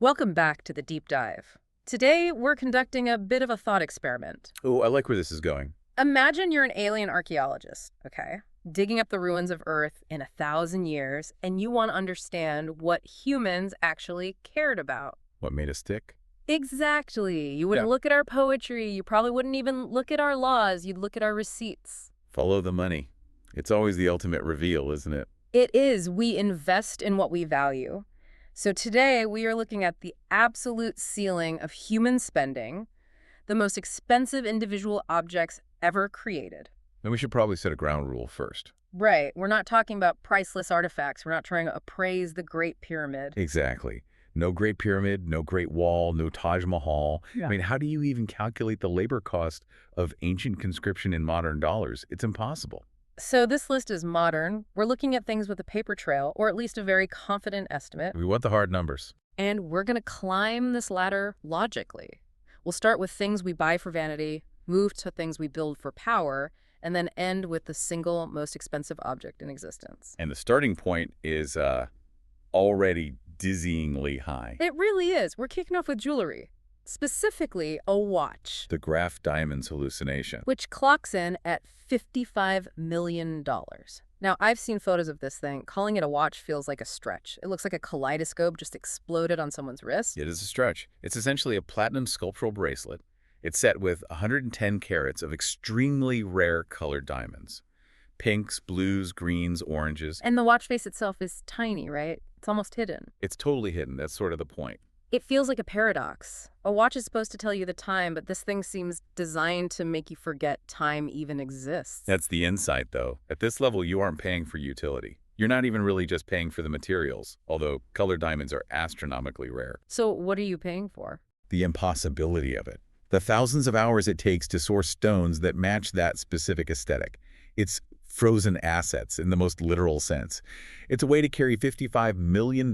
Welcome back to the deep dive. Today, we're conducting a bit of a thought experiment. Oh, I like where this is going. Imagine you're an alien archaeologist, okay? Digging up the ruins of Earth in 1,000 years, and you want to understand what humans actually cared about. What made us tick? Exactly. You wouldn't Yeah. look at our poetry. You probably wouldn't even look at our laws. You'd look at our receipts. Follow the money. It's always the ultimate reveal, isn't it? It is. We invest in what we value. So today, we are looking at the absolute ceiling of human spending, the most expensive individual objects ever created. Then we should probably set a ground rule first. Right. We're not talking about priceless artifacts. We're not trying to appraise the Great Pyramid. Exactly. No Great Pyramid, no Great Wall, no Taj Mahal. Yeah. I mean, how do you even calculate the labor cost of ancient conscription in modern dollars? It's impossible. So this list is modern. We're looking at things with a paper trail, or at least a very confident estimate. We want the hard numbers. And we're going to climb this ladder logically. We'll start with things we buy for vanity, move to things we build for power, and then end with the single most expensive object in existence. And the starting point is already dizzyingly high. It really is. We're kicking off with jewelry, specifically a watch, The Graf Diamonds hallucination. which clocks in at $55 million. Now, I've seen photos of this thing. Calling it a watch feels like a stretch. It looks like a kaleidoscope just exploded on someone's wrist. It is a stretch. It's essentially a platinum sculptural bracelet. It's set with 110 carats of extremely rare colored diamonds. Pinks, blues, greens, oranges. And the watch face itself is tiny, right? It's almost hidden. It's totally hidden. That's sort of the point. It feels like a paradox. A watch is supposed to tell you the time, but this thing seems designed to make you forget time even exists. That's the insight, though. At this level, you aren't paying for utility. You're not even really just paying for the materials, although colored diamonds are astronomically rare. So what are you paying for? The impossibility of it. The thousands of hours it takes to source stones that match that specific aesthetic. It's frozen assets in the most literal sense. It's a way to carry $55 million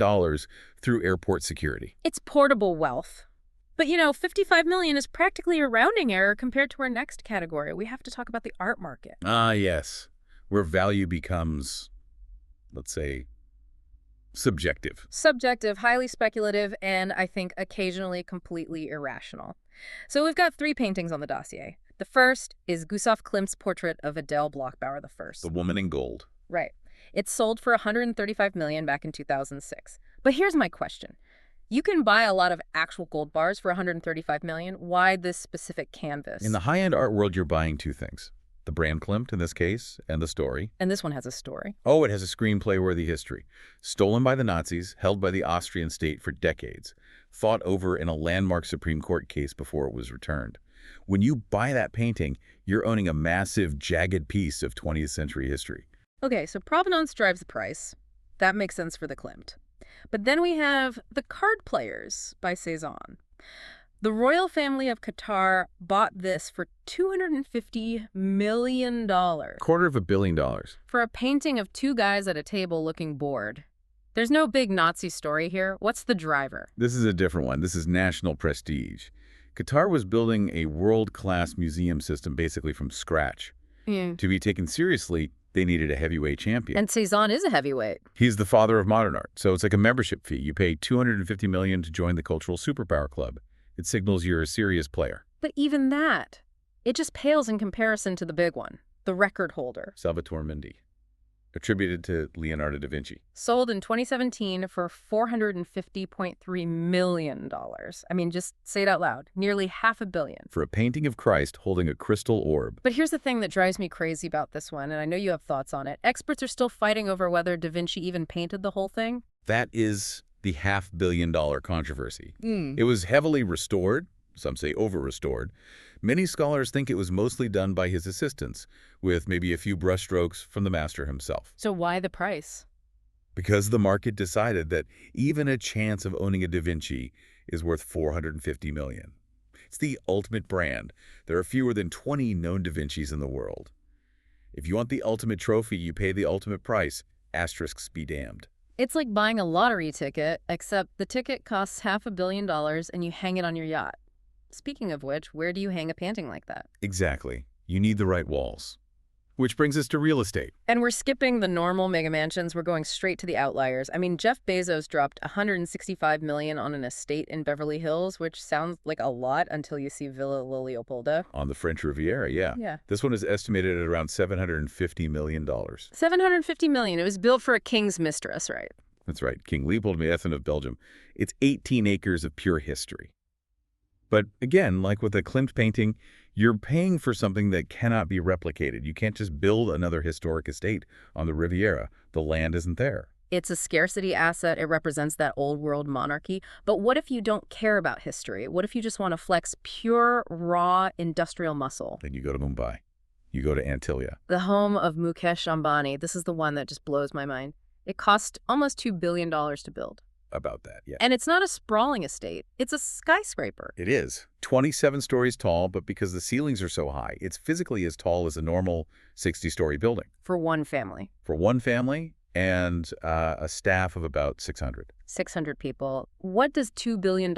through airport security. It's portable wealth. But you know, 55 million is practically a rounding error compared to our next category. We have to talk about the art market. Ah, yes, where value becomes, let's say, subjective. Subjective, highly speculative, and I think occasionally completely irrational. So we've got 3 paintings on the dossier. The first is Gustav Klimt's portrait of Adele Bloch-Bauer I. The woman in gold. Right. It sold for $135 million back in 2006. But here's my question. You can buy a lot of actual gold bars for $135 million. Why this specific canvas? In the high-end art world, you're buying 2 things. The brand Klimt, in this case, and the story. And this one has a story. Oh, it has a screenplay-worthy history. Stolen by the Nazis, held by the Austrian state for decades. Fought over in a landmark Supreme Court case before it was returned. When you buy that painting, you're owning a massive, jagged piece of 20th century history. Okay, so provenance drives the price. That makes sense for the Klimt. But then we have The Card Players by Cezanne. The royal family of Qatar bought this for $250 million $250 million. for a painting of 2 guys at a table looking bored. There's no big Nazi story here. What's the driver? This is a different one. This is national prestige. Qatar was building a world-class museum system basically from scratch. Yeah. To be taken seriously, they needed a heavyweight champion. And Cezanne is a heavyweight. He's the father of modern art, so it's like a membership fee. You pay $250 million to join the Cultural Superpower Club. It signals you're a serious player. But even that, it just pales in comparison to the big one, the record holder. Salvator Mundi, attributed to Leonardo da Vinci. Sold in 2017 for $450.3 million. I mean, just say it out loud. Nearly $500 million. For a painting of Christ holding a crystal orb. But here's the thing that drives me crazy about this one, and I know you have thoughts on it. Experts are still fighting over whether Da Vinci even painted the whole thing. That is the $500 million controversy. It was heavily restored, some say over-restored. Many scholars think it was mostly done by his assistants, with maybe a few brushstrokes from the master himself. So why the price? Because the market decided that even a chance of owning a Da Vinci is worth $450 million. It's the ultimate brand. There are fewer than 20 known Da Vincis in the world. If you want the ultimate trophy, you pay the ultimate price. Asterisks be damned. It's like buying a lottery ticket, except the ticket costs $500 million and you hang it on your yacht. Speaking of which, where do you hang a painting like that? Exactly. You need the right walls. Which brings us to real estate. And we're skipping the normal mega mansions. We're going straight to the outliers. I mean, Jeff Bezos dropped $165 million on an estate in Beverly Hills, which sounds like a lot until you see Villa La Leopolda. On the French Riviera, yeah. Yeah. This one is estimated at around $750 million. $750 million. It was built for a king's mistress, right? That's right. King Leopold Maethon of Belgium. It's 18 acres of pure history. But again, like with the Klimt painting, you're paying for something that cannot be replicated. You can't just build another historic estate on the Riviera. The land isn't there. It's a scarcity asset. It represents that old world monarchy. But what if you don't care about history? What if you just want to flex pure, raw, industrial muscle? Then you go to Mumbai. You go to Antilia. The home of Mukesh Ambani. This is the one that just blows my mind. It cost almost $2 billion to build. About that, yeah. And it's not a sprawling estate. It's a skyscraper. It is. 27 stories tall, but because the ceilings are so high, it's physically as tall as a normal 60-story building. For one family. For one family and a staff of about 600. 600 people. What does $2 billion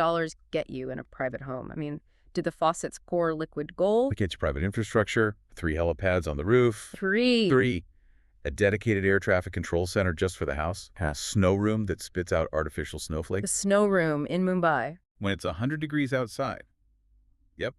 get you in a private home? I mean, did the faucets pour liquid gold? It gets private infrastructure, 3 helipads on the roof. Three. A dedicated air traffic control center just for the house. A snow room that spits out artificial The snowflakes. snow room in Mumbai. When it's 100 degrees outside. Yep.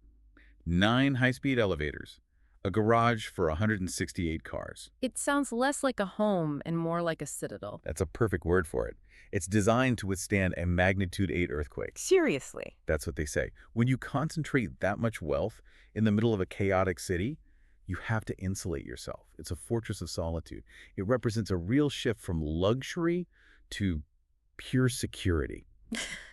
9 high-speed elevators. A garage for 168 cars. It sounds less like a home and more like a citadel. That's a perfect word for it. It's designed to withstand a magnitude 8 earthquake. Seriously. That's what they say. When you concentrate that much wealth in the middle of a chaotic city, you have to insulate yourself. It's a fortress of solitude. It represents a real shift from luxury to pure security.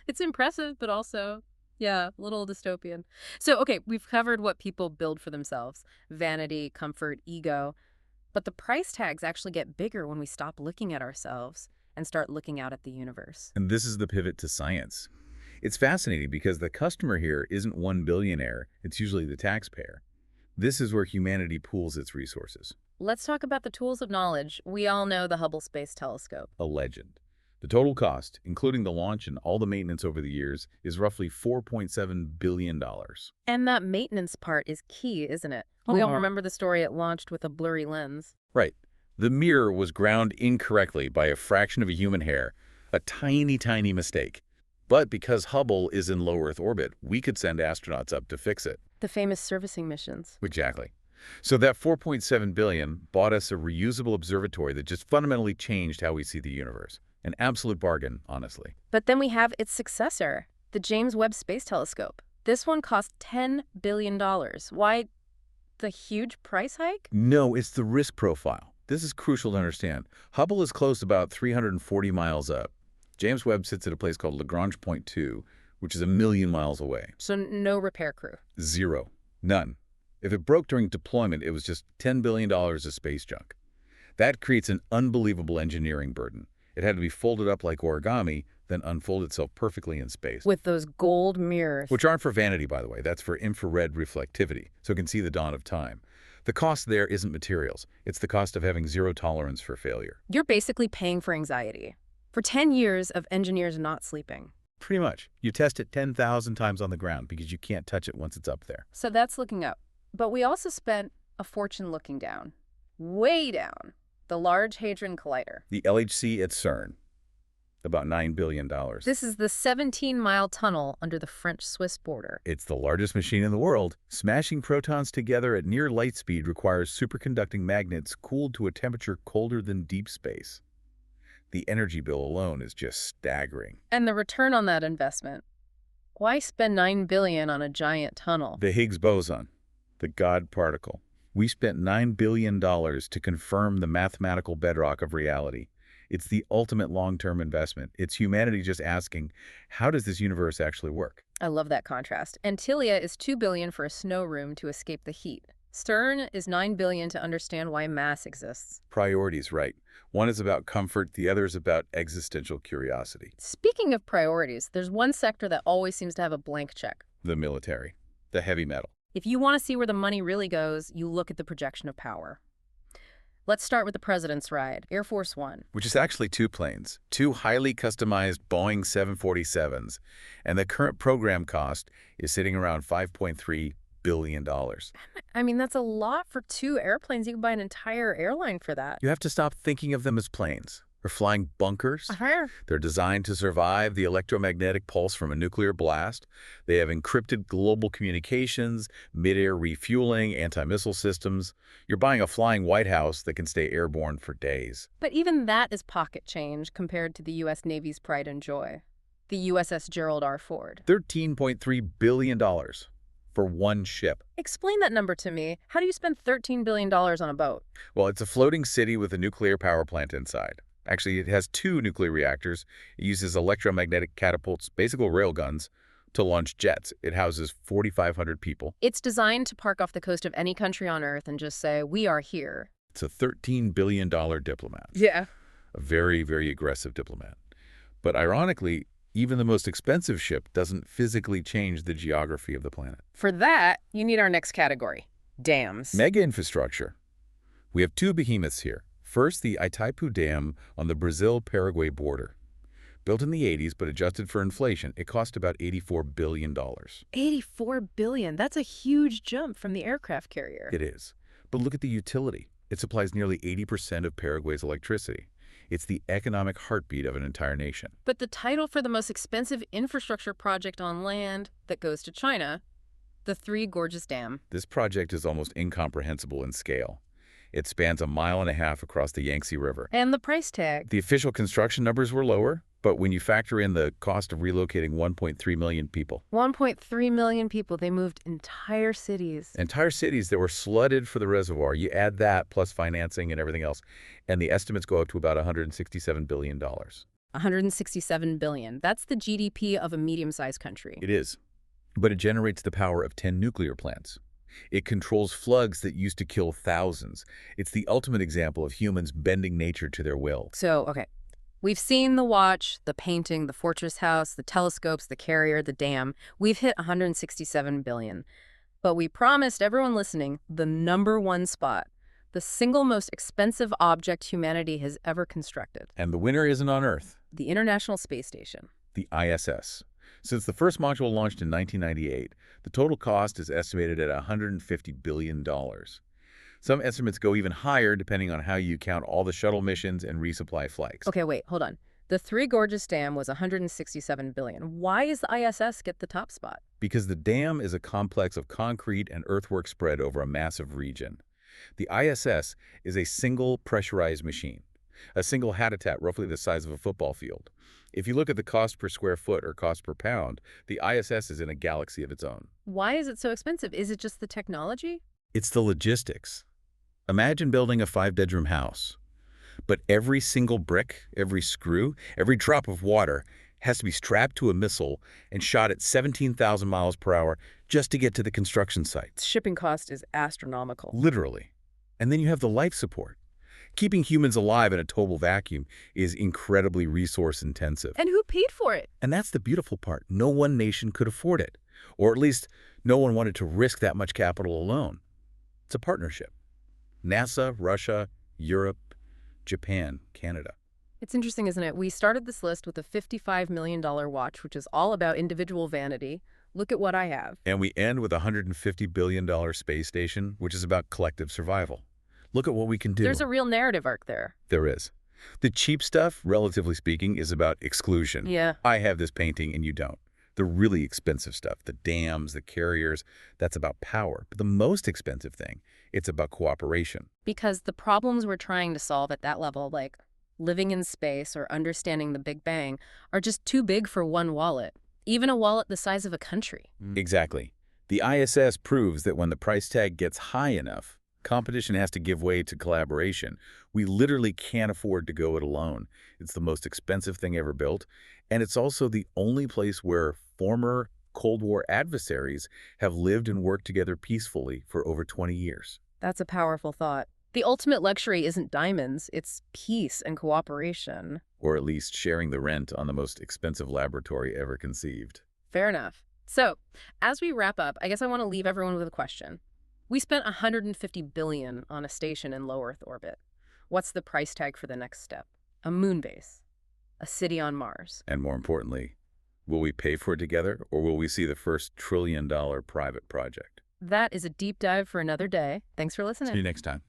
It's impressive, but also, yeah, a little dystopian. So, okay, we've covered what people build for themselves. Vanity, comfort, ego. But the price tags actually get bigger when we stop looking at ourselves and start looking out at the universe. And this is the pivot to science. It's fascinating because the customer here isn't one billionaire. It's usually the taxpayer. This is where humanity pools its resources. Let's talk about the tools of knowledge. We all know the Hubble Space Telescope. A legend. The total cost, including the launch and all the maintenance over the years, is roughly $4.7 billion. And that maintenance part is key, isn't it? We all remember the story it launched with a blurry lens. Right. The mirror was ground incorrectly by a fraction of a human hair, a tiny, tiny mistake. But because Hubble is in low Earth orbit, we could send astronauts up to fix it. The famous servicing missions. Exactly. So that $4.7 billion bought us a reusable observatory that just fundamentally changed how we see the universe. An absolute bargain, honestly. But then we have its successor, the James Webb Space Telescope. This one cost $10 billion. Why the huge price hike? No, it's the risk profile. This is crucial to understand. Hubble is close about 340 miles up. James Webb sits at a place called Lagrange Point 2, which is 1 million miles away. So no repair crew. 0. None. If it broke during deployment, it was just $10 billion of space junk. That creates an unbelievable engineering burden. It had to be folded up like origami, then unfold itself perfectly in space. With those gold mirrors. Which aren't for vanity, by the way. That's for infrared reflectivity, so it can see the dawn of time. The cost there isn't materials. It's the cost of having zero tolerance for failure. You're basically paying for anxiety. For 10 years of engineers not sleeping. Pretty much. You test it 10,000 times on the ground because you can't touch it once it's up there. So that's looking up. But we also spent a fortune looking down. Way down. The Large Hadron Collider. The LHC at CERN. About $9 billion. This is the 17-mile tunnel under the French-Swiss border. It's the largest machine in the world. Smashing protons together at near light speed requires superconducting magnets cooled to a temperature colder than deep space. The energy bill alone is just staggering. And the return on that investment. Why spend $9 billion on a giant tunnel? The Higgs boson, the God particle. We spent $9 billion to confirm the mathematical bedrock of reality. It's the ultimate long-term investment. It's humanity just asking, how does this universe actually work? I love that contrast. Antilia is $2 billion for a snow room to escape the heat. CERN is $9 billion to understand why mass exists. Priorities, right. One is about comfort, the other is about existential curiosity. Speaking of priorities, there's one sector that always seems to have a blank check. The military, the heavy metal. If you want to see where the money really goes, you look at the projection of power. Let's start with the president's ride, Air Force One. Which is actually 2 planes, 2 highly customized Boeing 747s, and the current program cost is sitting around $5.3 billion. I mean, that's a lot for 2 airplanes. You can buy an entire airline for that. You have to stop thinking of them as planes. They're flying bunkers. They're designed to survive the electromagnetic pulse from a nuclear blast. They have encrypted global communications, mid-air refueling, anti-missile systems. You're buying a flying White House that can stay airborne for days. But even that is pocket change compared to the U.S. Navy's pride and joy, the USS Gerald R. Ford. $13.3 billion for one ship. Explain that number to me. How do you spend $13 billion on a boat? Well, it's a floating city with a nuclear power plant inside. Actually, it has 2 nuclear reactors. It uses electromagnetic catapults, basically railguns, to launch jets. It houses 4,500 people. It's designed to park off the coast of any country on Earth and just say, we are here. It's a $13 billion diplomat. Yeah. A very, very aggressive diplomat. But ironically, even the most expensive ship doesn't physically change the geography of the planet. For that, you need our next category, dams. Mega infrastructure. We have 2 behemoths here. First, the Itaipu Dam on the Brazil-Paraguay border. Built in the 80s but adjusted for inflation, it cost about $84 billion. $84 billion. That's a huge jump from the aircraft carrier. It is. But look at the utility. It supplies nearly 80% of Paraguay's electricity. It's the economic heartbeat of an entire nation. But the title for the most expensive infrastructure project on land that goes to China, the Three Gorges Dam. This project is almost incomprehensible in scale. It spans 1.5 miles across the Yangtze River. And the price tag. The official construction numbers were lower, but when you factor in the cost of relocating 1.3 million people. 1.3 million people. They moved entire cities. Entire cities that were flooded for the reservoir. You add that plus financing and everything else, and the estimates go up to about $167 billion. $167 billion. That's the GDP of a medium-sized country. It is. But it generates the power of 10 nuclear plants. It controls floods that used to kill thousands. It's the ultimate example of humans bending nature to their will. So, okay. We've seen the watch, the painting, the fortress house, the telescopes, the carrier, the dam. We've hit $167 billion. But we promised everyone listening the #1 spot, the single most expensive object humanity has ever constructed. And the winner isn't on Earth. The International Space Station. The ISS. Since the first module launched in 1998, the total cost is estimated at $150 billion. Some estimates go even higher depending on how you count all the shuttle missions and resupply flights. Okay, wait, hold on. The Three Gorges Dam was $167 billion. Why does the ISS get the top spot? Because the dam is a complex of concrete and earthwork spread over a massive region. The ISS is a single pressurized machine, a single habitat roughly the size of a football field. If you look at the cost per square foot or cost per pound, the ISS is in a galaxy of its own. Why is it so expensive? Is it just the technology? It's the logistics. Imagine building a 5-bedroom house, but every single brick, every screw, every drop of water has to be strapped to a missile and shot at 17,000 miles per hour just to get to the construction site. Shipping cost is astronomical. Literally. And then you have the life support. Keeping humans alive in a total vacuum is incredibly resource-intensive. And who paid for it? And that's the beautiful part. No one nation could afford it. Or at least no one wanted to risk that much capital alone. It's a partnership. NASA, Russia, Europe, Japan, Canada. It's interesting, isn't it? We started this list with a $55 million watch, which is all about individual vanity. Look at what I have. And we end with a $150 billion space station, which is about collective survival. Look at what we can do. There's a real narrative arc there. There is. The cheap stuff, relatively speaking, is about exclusion. Yeah. I have this painting and you don't. The really expensive stuff, the dams, the carriers, that's about power. But the most expensive thing, it's about cooperation. Because the problems we're trying to solve at that level, like living in space or understanding the Big Bang, are just too big for one wallet, even a wallet the size of a country. Exactly. The ISS proves that when the price tag gets high enough, competition has to give way to collaboration. We literally can't afford to go it alone. It's the most expensive thing ever built, and it's also the only place where former Cold War adversaries have lived and worked together peacefully for over 20 years. That's a powerful thought. The ultimate luxury isn't diamonds, it's peace and cooperation. Or at least sharing the rent on the most expensive laboratory ever conceived. Fair enough. So, as we wrap up, I guess I want to leave everyone with a question. We spent $150 billion on a station in low Earth orbit. What's the price tag for the next step? A moon base. A city on Mars. And more importantly, will we pay for it together, or will we see the first $1 trillion private project? That is a deep dive for another day. Thanks for See listening. you next time.